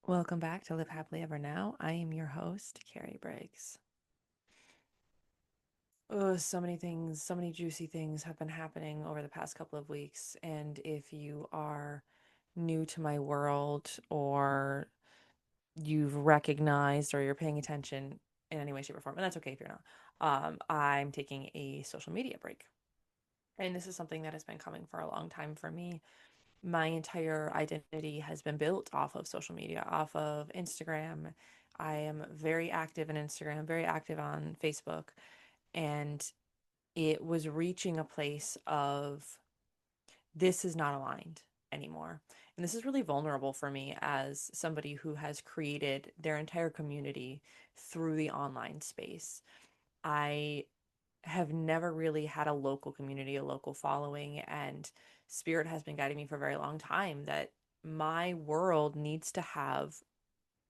Welcome back to Live Happily Ever Now. I am your host, Carrie Briggs. Oh, so many things, so many juicy things have been happening over the past couple of weeks. And if you are new to my world or you've recognized or you're paying attention in any way, shape, or form, and that's okay if you're not, I'm taking a social media break. And this is something that has been coming for a long time for me. My entire identity has been built off of social media, off of Instagram. I am very active in Instagram, very active on Facebook, and it was reaching a place of this is not aligned anymore. And this is really vulnerable for me as somebody who has created their entire community through the online space. I have never really had a local community, a local following, and Spirit has been guiding me for a very long time that my world needs to have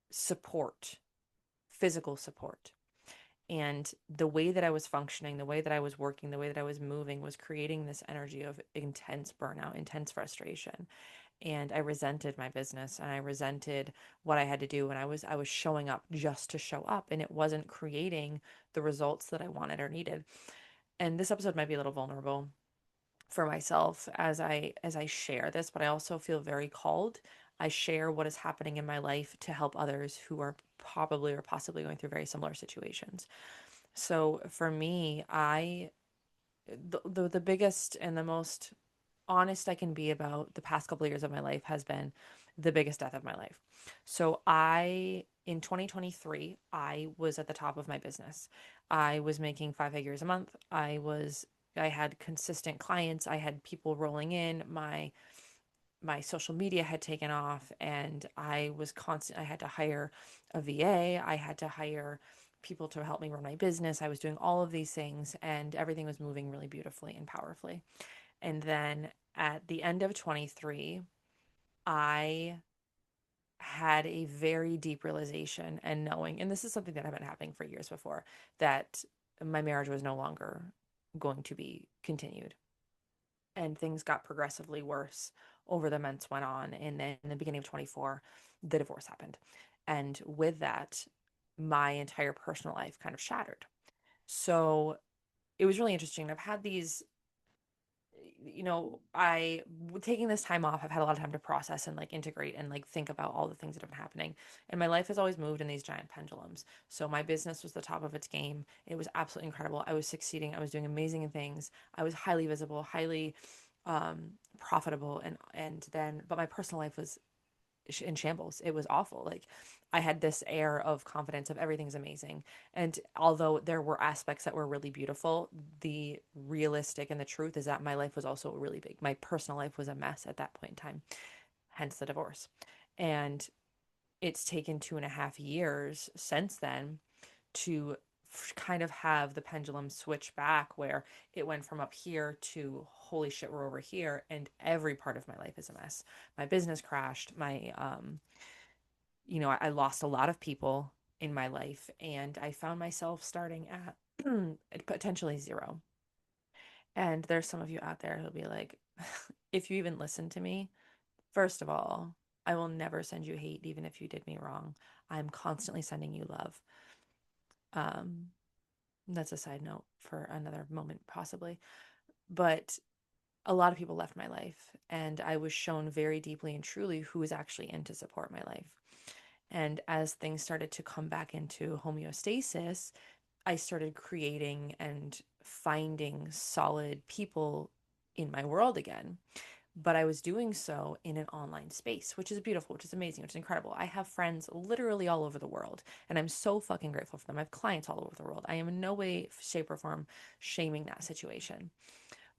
support, physical support. And the way that I was functioning, the way that I was working, the way that I was moving was creating this energy of intense burnout, intense frustration. And I resented my business and I resented what I had to do. And I was showing up just to show up, and it wasn't creating the results that I wanted or needed. And this episode might be a little vulnerable for myself as I share this, but I also feel very called. I share what is happening in my life to help others who are probably or possibly going through very similar situations. So for me, the biggest and the most honest I can be about the past couple of years of my life has been the biggest death of my life. So in 2023, I was at the top of my business. I was making five figures a month. I had consistent clients. I had people rolling in. My social media had taken off, and I was constant. I had to hire a VA. I had to hire people to help me run my business. I was doing all of these things, and everything was moving really beautifully and powerfully. And then at the end of 23, I had a very deep realization and knowing, and this is something that had been happening for years before, that my marriage was no longer going to be continued. And things got progressively worse over the months went on. And then in the beginning of 24, the divorce happened. And with that, my entire personal life kind of shattered. So it was really interesting. I've had these I taking this time off, I've had a lot of time to process and like integrate and like think about all the things that have been happening. And my life has always moved in these giant pendulums. So my business was the top of its game. It was absolutely incredible. I was succeeding. I was doing amazing things. I was highly visible, highly profitable, and then but my personal life was in shambles. It was awful. Like I had this air of confidence of everything's amazing. And although there were aspects that were really beautiful, the realistic and the truth is that my life was also really big. My personal life was a mess at that point in time, hence the divorce. And it's taken 2.5 years since then to kind of have the pendulum switch back where it went from up here to holy shit, we're over here, and every part of my life is a mess. My business crashed. I lost a lot of people in my life, and I found myself starting at potentially zero. And there's some of you out there who'll be like, if you even listen to me, first of all, I will never send you hate, even if you did me wrong. I'm constantly sending you love. Um, that's a side note for another moment, possibly. But a lot of people left my life, and I was shown very deeply and truly who was actually in to support my life. And as things started to come back into homeostasis, I started creating and finding solid people in my world again. But I was doing so in an online space, which is beautiful, which is amazing, which is incredible. I have friends literally all over the world, and I'm so fucking grateful for them. I have clients all over the world. I am in no way, shape, or form shaming that situation,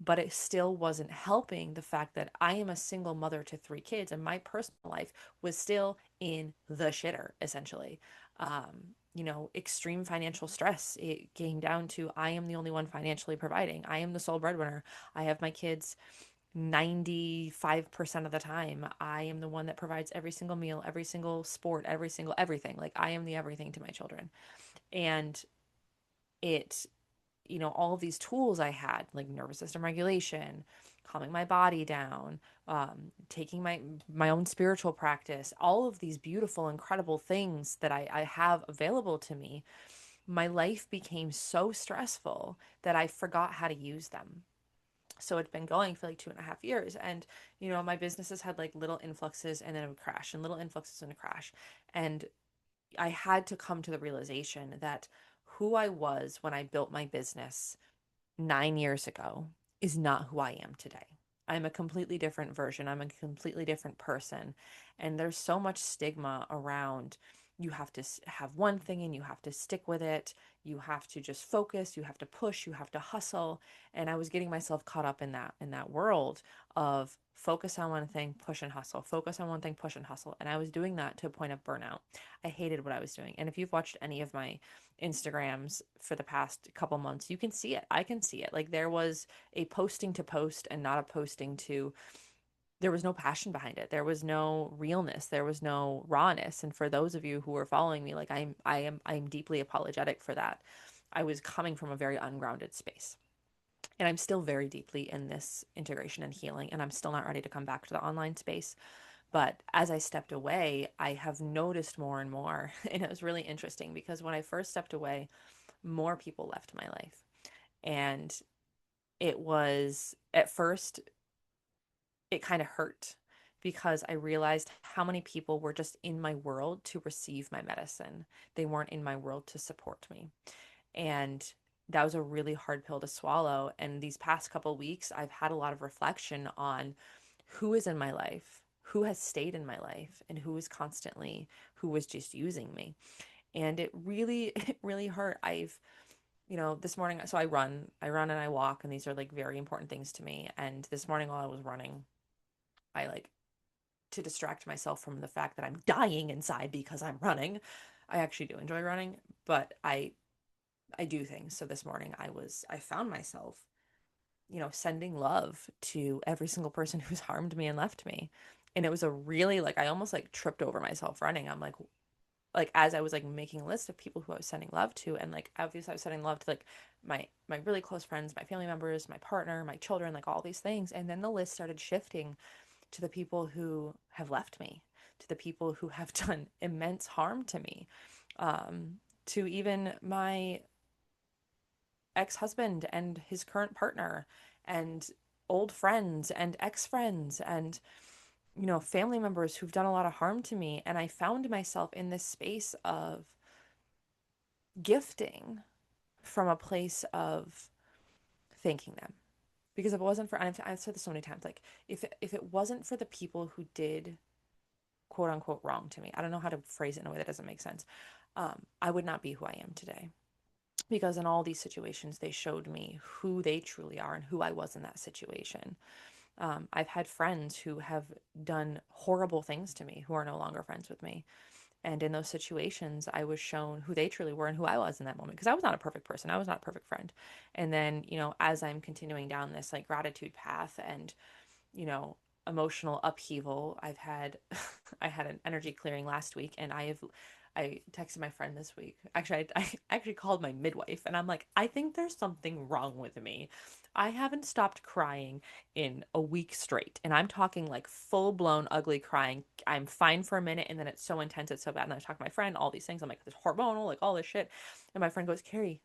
but it still wasn't helping the fact that I am a single mother to three kids and my personal life was still in the shitter, essentially. Extreme financial stress. It came down to I am the only one financially providing. I am the sole breadwinner. I have my kids 95% of the time. I am the one that provides every single meal, every single sport, every single everything. Like I am the everything to my children. And it all of these tools I had, like nervous system regulation, calming my body down, taking my own spiritual practice, all of these beautiful, incredible things that I have available to me, my life became so stressful that I forgot how to use them. So it's been going for like 2.5 years. And, my businesses had like little influxes and then it would crash and little influxes and a crash. And I had to come to the realization that who I was when I built my business 9 years ago is not who I am today. I'm a completely different version. I'm a completely different person. And there's so much stigma around you have to have one thing and you have to stick with it. You have to just focus, you have to push, you have to hustle. And I was getting myself caught up in that world of focus on one thing, push and hustle. Focus on one thing, push and hustle. And I was doing that to a point of burnout. I hated what I was doing. And if you've watched any of my Instagrams for the past couple months, you can see it. I can see it. Like there was a posting to post and not a posting to, there was no passion behind it. There was no realness. There was no rawness. And for those of you who are following me, like I'm deeply apologetic for that. I was coming from a very ungrounded space. And I'm still very deeply in this integration and healing, and I'm still not ready to come back to the online space. But as I stepped away, I have noticed more and more. And it was really interesting because when I first stepped away, more people left my life. And it was at first, it kind of hurt because I realized how many people were just in my world to receive my medicine. They weren't in my world to support me. And that was a really hard pill to swallow. And these past couple weeks, I've had a lot of reflection on who is in my life, who has stayed in my life, and who was just using me. And it really, it really hurt. This morning, so I run and I walk, and these are like very important things to me. And this morning while I was running, I like to distract myself from the fact that I'm dying inside because I'm running. I actually do enjoy running, but I do things. So this morning I found myself, sending love to every single person who's harmed me and left me. And it was a really like I almost like tripped over myself running. I'm like as I was like making a list of people who I was sending love to, and like obviously I was sending love to like my really close friends, my family members, my partner, my children, like all these things. And then the list started shifting to the people who have left me, to the people who have done immense harm to me, to even my ex-husband and his current partner and old friends and ex-friends and family members who've done a lot of harm to me. And I found myself in this space of gifting from a place of thanking them. Because if it wasn't for, I've said this so many times, like if it wasn't for the people who did quote unquote wrong to me, I don't know how to phrase it in a way that doesn't make sense, I would not be who I am today. Because in all these situations, they showed me who they truly are and who I was in that situation. I've had friends who have done horrible things to me who are no longer friends with me. And in those situations, I was shown who they truly were and who I was in that moment because I was not a perfect person. I was not a perfect friend. And then, as I'm continuing down this like gratitude path and, you know, emotional upheaval, I had an energy clearing last week, and I texted my friend this week. Actually, I actually called my midwife, and I'm like, I think there's something wrong with me. I haven't stopped crying in a week straight, and I'm talking like full blown ugly crying. I'm fine for a minute, and then it's so intense, it's so bad. And I talk to my friend, all these things. I'm like, it's hormonal, like all this shit. And my friend goes, Carrie,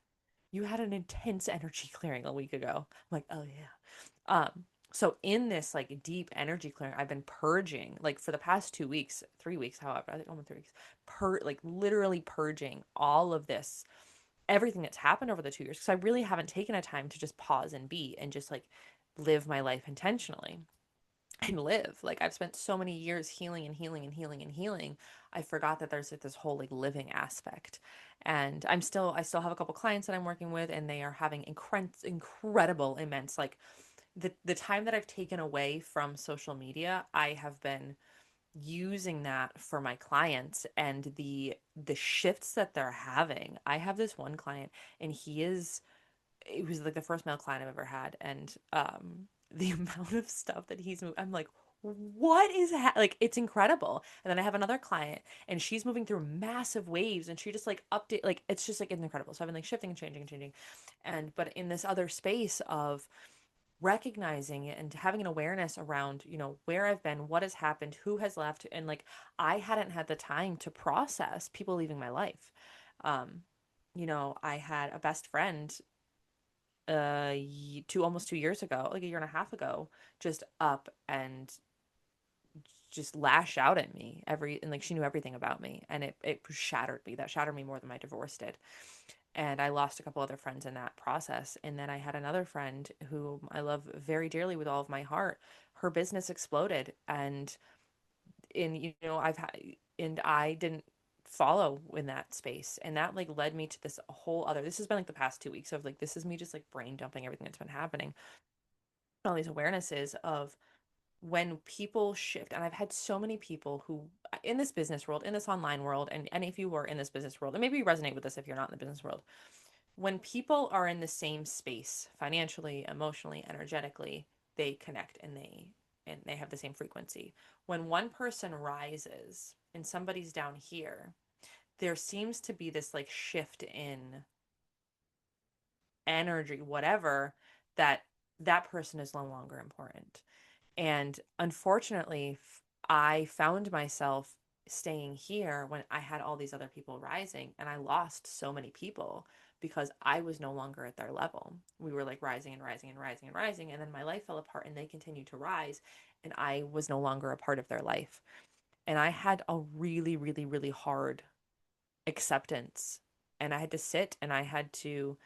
you had an intense energy clearing a week ago. I'm like, oh yeah. So in this like deep energy clearing, I've been purging like for the past 2 weeks, 3 weeks, however, I think almost 3 weeks, like literally purging all of this, everything that's happened over the 2 years. Cause I really haven't taken a time to just pause and be and just like live my life intentionally and live. Like I've spent so many years healing and healing and healing and healing. I forgot that there's like this whole like living aspect. And I still have a couple clients that I'm working with, and they are having incredible, immense, like the time that I've taken away from social media, I have been using that for my clients and the shifts that they're having. I have this one client, and it was like the first male client I've ever had, and the amount of stuff that he's moved, I'm like, what is like it's incredible. And then I have another client, and she's moving through massive waves, and she just like update, like it's just like it's incredible. So I've been like shifting and changing and changing, and but in this other space of recognizing it and having an awareness around, where I've been, what has happened, who has left, and like I hadn't had the time to process people leaving my life. Um, I had a best friend almost 2 years ago, like a year and a half ago, just up and just lash out at me and like she knew everything about me, and it shattered me. That shattered me more than my divorce did. And I lost a couple other friends in that process. And then I had another friend who I love very dearly with all of my heart. Her business exploded, and I've had, and I didn't follow in that space, and that like led me to this whole other. This has been like the past 2 weeks of like this is me just like brain dumping everything that's been happening, all these awarenesses of when people shift. And I've had so many people who in this business world, in this online world, and any of you are in this business world, and maybe you resonate with this if you're not in the business world, when people are in the same space financially, emotionally, energetically, they connect and they have the same frequency. When one person rises and somebody's down here, there seems to be this like shift in energy, whatever, that that person is no longer important. And unfortunately, I found myself staying here when I had all these other people rising, and I lost so many people because I was no longer at their level. We were like rising and rising and rising and rising, and then my life fell apart and they continued to rise, and I was no longer a part of their life. And I had a really, really, really hard acceptance. And I had to sit and I had to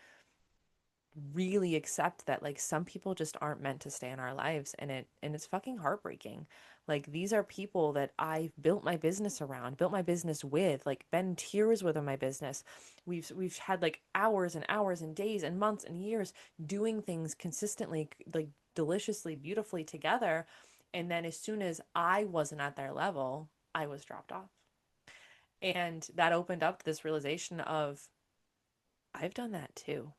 really accept that like some people just aren't meant to stay in our lives, and it's fucking heartbreaking. Like these are people that I've built my business around, built my business with, like been tears with in my business. We've had like hours and hours and days and months and years doing things consistently, like deliciously, beautifully together. And then as soon as I wasn't at their level, I was dropped off. And that opened up this realization of I've done that too.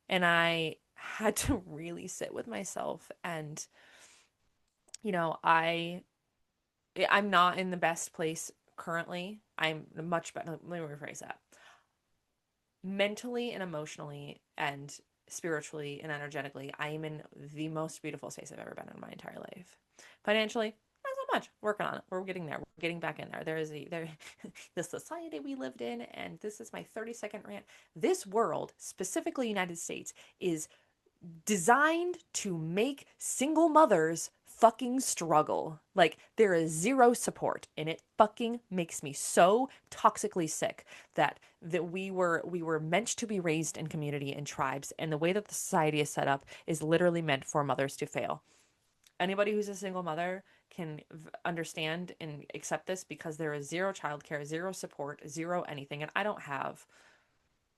And I had to really sit with myself. And you know i I'm not in the best place currently. I'm much better. Let me rephrase that. Mentally and emotionally and spiritually and energetically, I am in the most beautiful space I've ever been in my entire life. Financially, not so much. Working on it. We're getting there. We're getting back in there. The society we lived in, and this is my 30-second rant. This world, specifically United States, is designed to make single mothers fucking struggle. Like there is zero support, and it fucking makes me so toxically sick that we were meant to be raised in community and tribes, and the way that the society is set up is literally meant for mothers to fail. Anybody who's a single mother can understand and accept this, because there is zero childcare, zero support, zero anything, and I don't have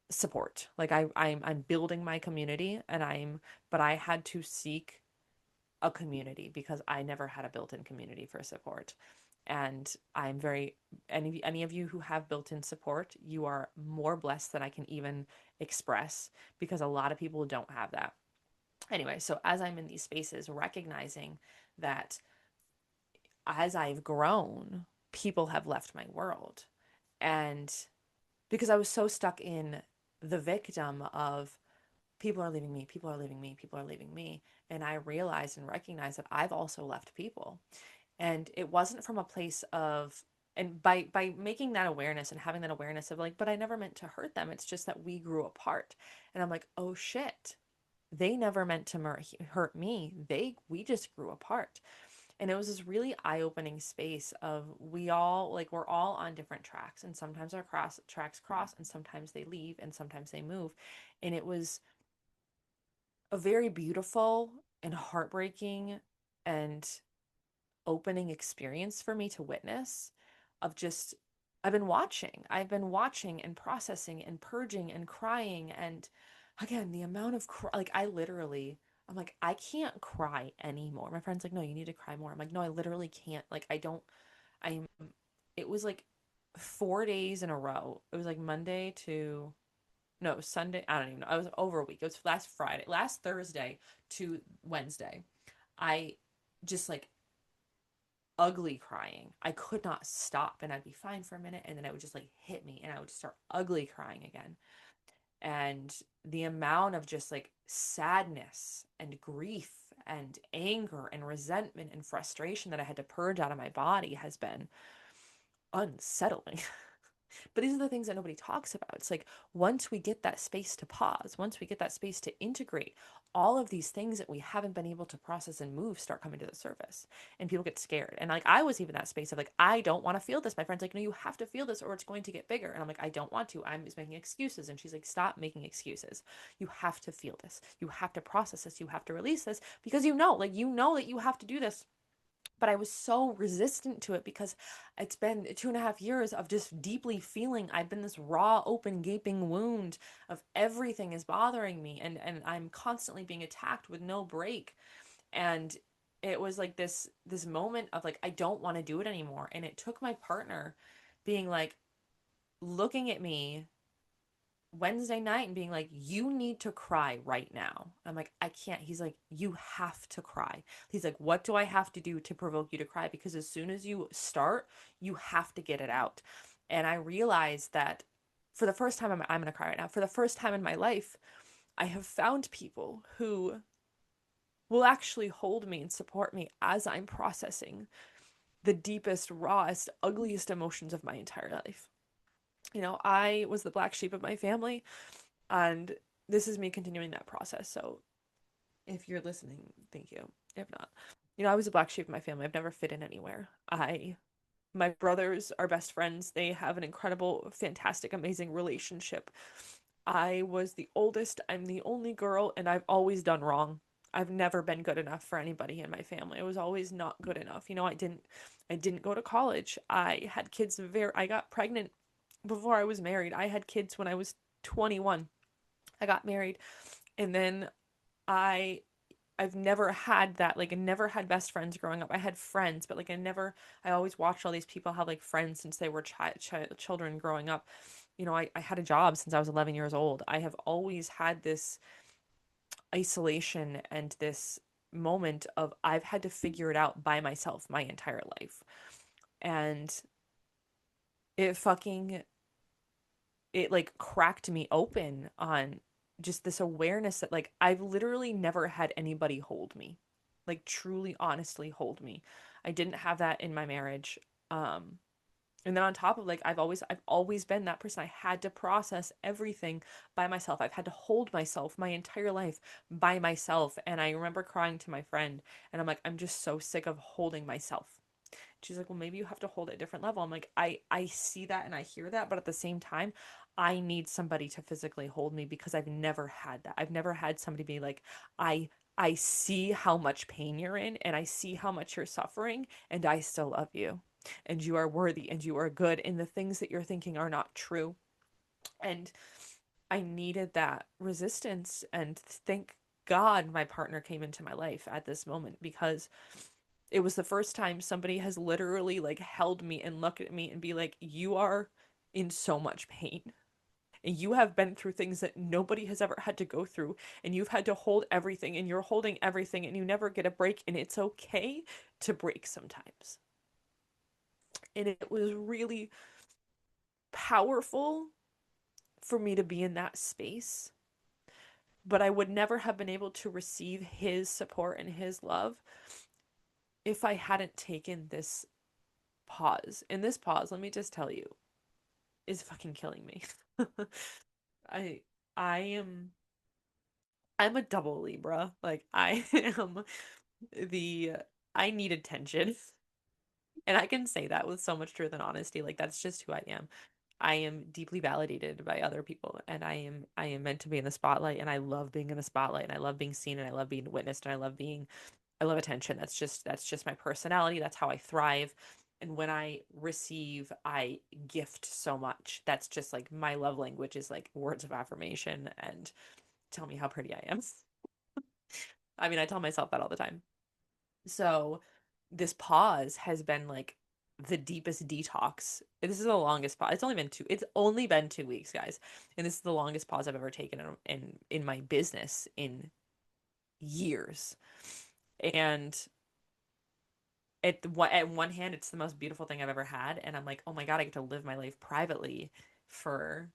support. Like I'm building my community, but I had to seek a community because I never had a built-in community for support. And I'm very any of you who have built-in support, you are more blessed than I can even express, because a lot of people don't have that. Anyway, so as I'm in these spaces, recognizing that as I've grown, people have left my world. And because I was so stuck in the victim of people are leaving me, people are leaving me, people are leaving me. And I realized and recognized that I've also left people. And it wasn't from a place of, and by making that awareness and having that awareness of like, but I never meant to hurt them. It's just that we grew apart. And I'm like, oh shit, they never meant to hurt me. We just grew apart. And it was this really eye-opening space of we're all on different tracks, and sometimes our tracks cross, and sometimes they leave, and sometimes they move. And it was a very beautiful and heartbreaking and opening experience for me to witness, of just I've been watching and processing and purging and crying. And again, the amount of like I'm like, I can't cry anymore. My friend's like, no, you need to cry more. I'm like, no, I literally can't. Like I don't I'm it was like 4 days in a row. It was like Monday to no, Sunday. I don't even know. I was over a week. It was last Thursday to Wednesday. I just like ugly crying. I could not stop, and I'd be fine for a minute, and then it would just like hit me, and I would start ugly crying again. And the amount of just like sadness and grief and anger and resentment and frustration that I had to purge out of my body has been unsettling. But these are the things that nobody talks about. It's like once we get that space to pause, once we get that space to integrate, all of these things that we haven't been able to process and move start coming to the surface. And people get scared. And like I was even that space of like, I don't want to feel this. My friend's like, no, you have to feel this or it's going to get bigger. And I'm like, I don't want to. I'm just making excuses. And she's like, stop making excuses. You have to feel this. You have to process this. You have to release this because like you know that you have to do this, but I was so resistant to it because it's been 2.5 years of just deeply feeling I've been this raw, open, gaping wound of everything is bothering me, and I'm constantly being attacked with no break. And it was like this moment of like I don't want to do it anymore. And it took my partner being like looking at me Wednesday night and being like, you need to cry right now. I'm like, I can't. He's like, you have to cry. He's like, what do I have to do to provoke you to cry? Because as soon as you start, you have to get it out. And I realized that for the first time, I'm going to cry right now. For the first time in my life, I have found people who will actually hold me and support me as I'm processing the deepest, rawest, ugliest emotions of my entire life. I was the black sheep of my family. And this is me continuing that process. So if you're listening, thank you. If not, I was a black sheep in my family. I've never fit in anywhere. My brothers are best friends. They have an incredible, fantastic, amazing relationship. I was the oldest. I'm the only girl, and I've always done wrong. I've never been good enough for anybody in my family. I was always not good enough. I didn't go to college. I got pregnant before I was married. I had kids when I was 21. I got married, and then I I've never had that, like I never had best friends growing up. I had friends, but like I always watched all these people have like friends since they were children growing up. I had a job since I was 11 years old. I have always had this isolation and this moment of I've had to figure it out by myself my entire life. And it fucking it like cracked me open on just this awareness that like I've literally never had anybody hold me. Like truly honestly hold me. I didn't have that in my marriage. Um and then on top of like I've always been that person. I had to process everything by myself. I've had to hold myself my entire life by myself. And I remember crying to my friend and I'm like, I'm just so sick of holding myself. She's like, well, maybe you have to hold at a different level. I'm like, I see that and I hear that, but at the same time, I need somebody to physically hold me because I've never had that. I've never had somebody be like, I I see how much pain you're in and I see how much you're suffering and I still love you. And you are worthy and you are good and the things that you're thinking are not true. And I needed that resistance, and thank God my partner came into my life at this moment because it was the first time somebody has literally like held me and looked at me and be like, you are in so much pain. And you have been through things that nobody has ever had to go through. And you've had to hold everything and you're holding everything and you never get a break. And it's okay to break sometimes. And it was really powerful for me to be in that space. But I would never have been able to receive his support and his love if I hadn't taken this pause. And this pause, let me just tell you, is fucking killing me. I I am I'm a double Libra. Like I am the I need attention. And I can say that with so much truth and honesty. Like that's just who I am. I am deeply validated by other people and I am meant to be in the spotlight and I love being in the spotlight and I love being seen and I love being witnessed and I love attention. That's just my personality. That's how I thrive. And when I receive, I gift so much. That's just like my love language is like words of affirmation and tell me how pretty I am. I mean, I tell myself that all the time. So this pause has been like the deepest detox. This is the longest pause. It's only been 2 weeks, guys. And this is the longest pause I've ever taken in my business in years. And at one hand, it's the most beautiful thing I've ever had, and I'm like, oh my God, I get to live my life privately for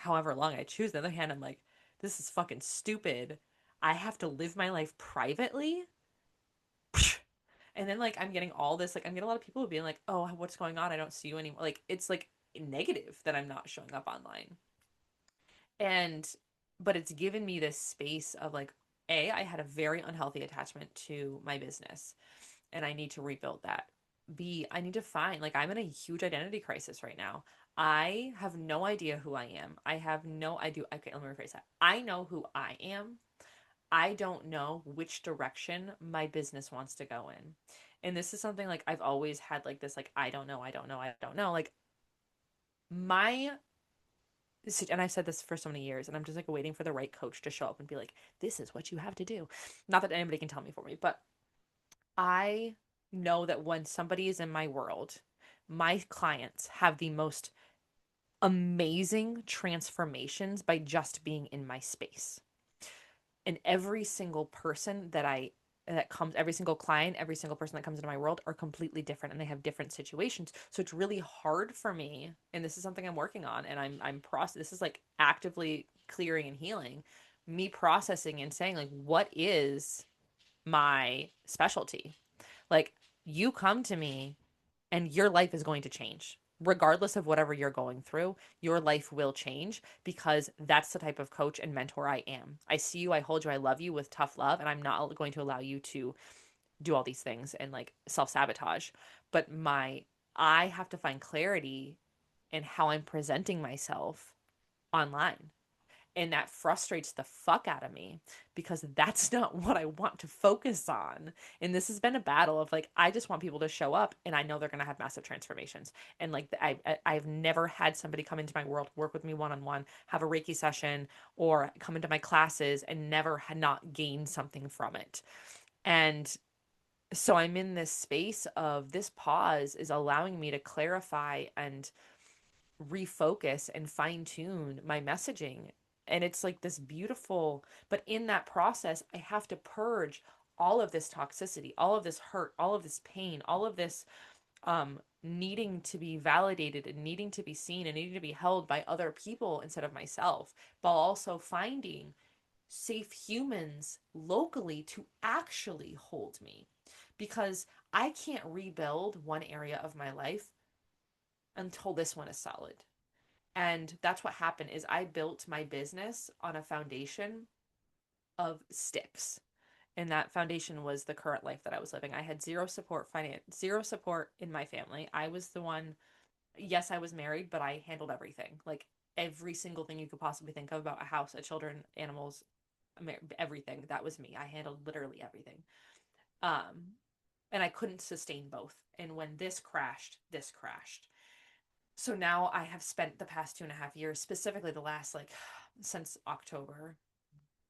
however long I choose. On the other hand, I'm like, this is fucking stupid. I have to live my life privately. And then like I'm getting all this, like I'm getting a lot of people being like, oh, what's going on? I don't see you anymore. Like it's like negative that I'm not showing up online. And but it's given me this space of like, A, I had a very unhealthy attachment to my business and I need to rebuild that. B, I need to find, like, I'm in a huge identity crisis right now. I have no idea who I am. I have no idea. Okay, let me rephrase that. I know who I am. I don't know which direction my business wants to go in. And this is something like I've always had like this, like, I don't know, I don't know, I don't know. Like, my and I've said this for so many years, and I'm just like waiting for the right coach to show up and be like, this is what you have to do. Not that anybody can tell me for me, but I know that when somebody is in my world, my clients have the most amazing transformations by just being in my space. And every single person that comes, every single client, every single person that comes into my world are completely different and they have different situations. So it's really hard for me, and this is something I'm working on, and I'm process this is like actively clearing and healing, me processing and saying like, what is my specialty? Like, you come to me and your life is going to change. Regardless of whatever you're going through, your life will change because that's the type of coach and mentor I am. I see you, I hold you, I love you with tough love, and I'm not going to allow you to do all these things and like self sabotage. But I have to find clarity in how I'm presenting myself online, and that frustrates the fuck out of me because that's not what I want to focus on. And this has been a battle of like, I just want people to show up and I know they're going to have massive transformations. And like, I've never had somebody come into my world, work with me one on one, have a Reiki session, or come into my classes and never had not gained something from it. And so I'm in this space of this pause is allowing me to clarify and refocus and fine tune my messaging. And it's like this beautiful, but in that process, I have to purge all of this toxicity, all of this hurt, all of this pain, all of this needing to be validated and needing to be seen and needing to be held by other people instead of myself, but also finding safe humans locally to actually hold me. Because I can't rebuild one area of my life until this one is solid. And that's what happened is I built my business on a foundation of sticks. And that foundation was the current life that I was living. I had zero support in my family. I was the one, yes, I was married, but I handled everything. Like every single thing you could possibly think of about a house, a children, animals, everything. That was me. I handled literally everything. Um, and I couldn't sustain both. And when this crashed, this crashed. So now I have spent the past 2.5 years, specifically the last like since October,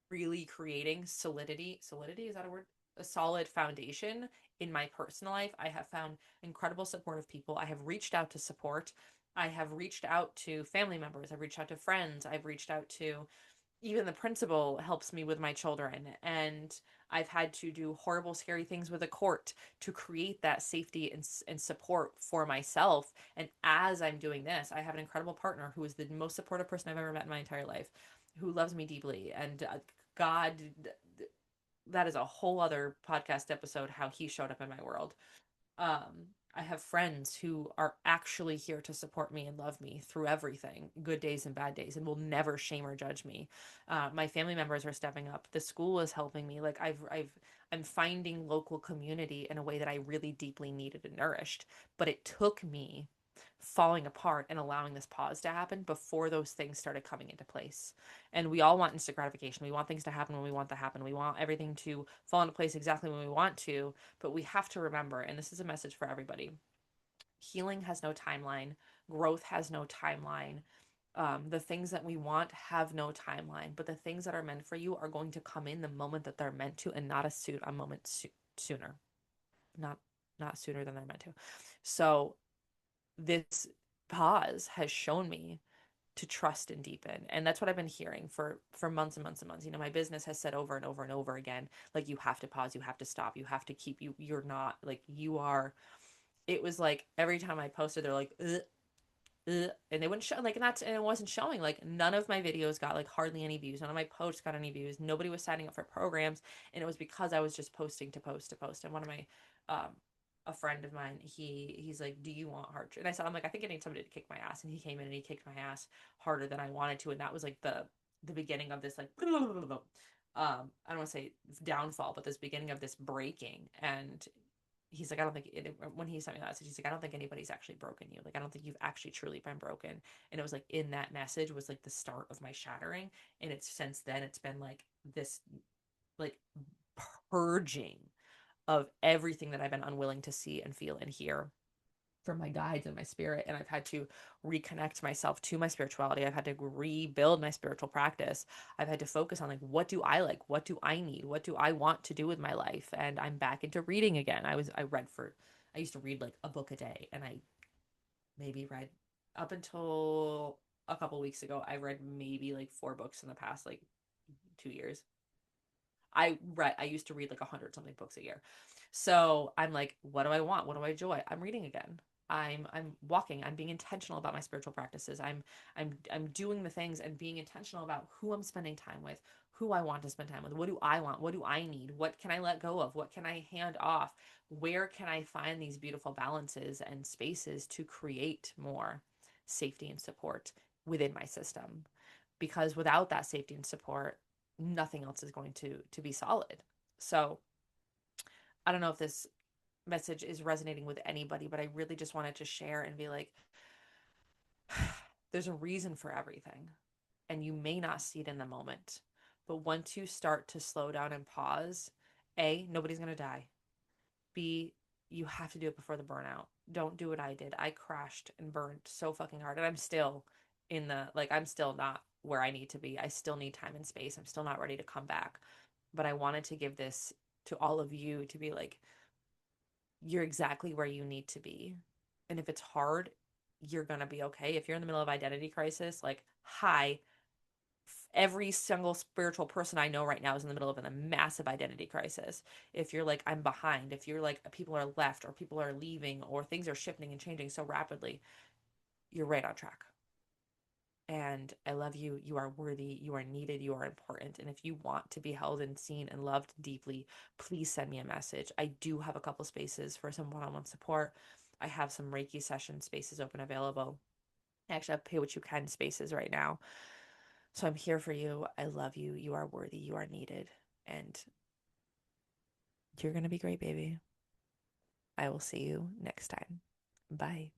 really creating solidity. Solidity, is that a word? A solid foundation in my personal life. I have found incredible supportive people. I have reached out to support. I have reached out to family members. I've reached out to friends. I've reached out to even the principal helps me with my children. And I've had to do horrible, scary things with a court to create that safety and support for myself. And as I'm doing this, I have an incredible partner who is the most supportive person I've ever met in my entire life, who loves me deeply. And God, that is a whole other podcast episode, how he showed up in my world. I have friends who are actually here to support me and love me through everything, good days and bad days, and will never shame or judge me. My family members are stepping up. The school is helping me. Like I'm finding local community in a way that I really deeply needed and nourished. But it took me falling apart and allowing this pause to happen before those things started coming into place. And we all want instant gratification. We want things to happen when we want to happen. We want everything to fall into place exactly when we want to. But we have to remember, and this is a message for everybody, healing has no timeline, growth has no timeline. The things that we want have no timeline, but the things that are meant for you are going to come in the moment that they're meant to, and not a moment sooner, not sooner than they're meant to. So this pause has shown me to trust and deepen, and that's what I've been hearing for months and months and months. My business has said over and over and over again, like, you have to pause, you have to stop, you have to keep, you're not like, you are. It was like every time I posted, they're like, ugh, and they wouldn't show like, and that's, and it wasn't showing. Like none of my videos got like hardly any views. None of my posts got any views. Nobody was signing up for programs, and it was because I was just posting to post to post. And one of my, um, a friend of mine, he's like, "Do you want heart?" And I said, "I'm like, I think I need somebody to kick my ass." And he came in and he kicked my ass harder than I wanted to, and that was like the beginning of this like, I don't want to say downfall, but this beginning of this breaking. And he's like, I don't think it, when he sent me that message, he's like, I don't think anybody's actually broken you. Like, I don't think you've actually truly been broken. And it was like in that message was like the start of my shattering. And it's since then, it's been like this, like purging of everything that I've been unwilling to see and feel and hear from my guides and my spirit. And I've had to reconnect myself to my spirituality. I've had to rebuild my spiritual practice. I've had to focus on like, what do I like? What do I need? What do I want to do with my life? And I'm back into reading again. I used to read like a book a day, and I maybe read up until a couple weeks ago, I read maybe like 4 books in the past like 2 years. I used to read like 100 something books a year. So I'm like, what do I want? What do I enjoy? I'm reading again. I'm walking. I'm being intentional about my spiritual practices. I'm doing the things and being intentional about who I'm spending time with, who I want to spend time with. What do I want? What do I need? What can I let go of? What can I hand off? Where can I find these beautiful balances and spaces to create more safety and support within my system? Because without that safety and support, nothing else is going to be solid. So I don't know if this message is resonating with anybody, but I really just wanted to share and be like, there's a reason for everything, and you may not see it in the moment, but once you start to slow down and pause, A, nobody's going to die. B, you have to do it before the burnout. Don't do what I did. I crashed and burned so fucking hard, and I'm still in the, like, I'm still not where I need to be. I still need time and space. I'm still not ready to come back. But I wanted to give this to all of you to be like, you're exactly where you need to be. And if it's hard, you're going to be okay. If you're in the middle of identity crisis, like, hi, every single spiritual person I know right now is in the middle of a massive identity crisis. If you're like, I'm behind, if you're like, people are left or people are leaving or things are shifting and changing so rapidly, you're right on track. And I love you. You are worthy. You are needed. You are important. And if you want to be held and seen and loved deeply, please send me a message. I do have a couple spaces for some one-on-one support. I have some Reiki session spaces open available. I actually have pay what you can spaces right now. So I'm here for you. I love you. You are worthy. You are needed. And you're going to be great, baby. I will see you next time. Bye.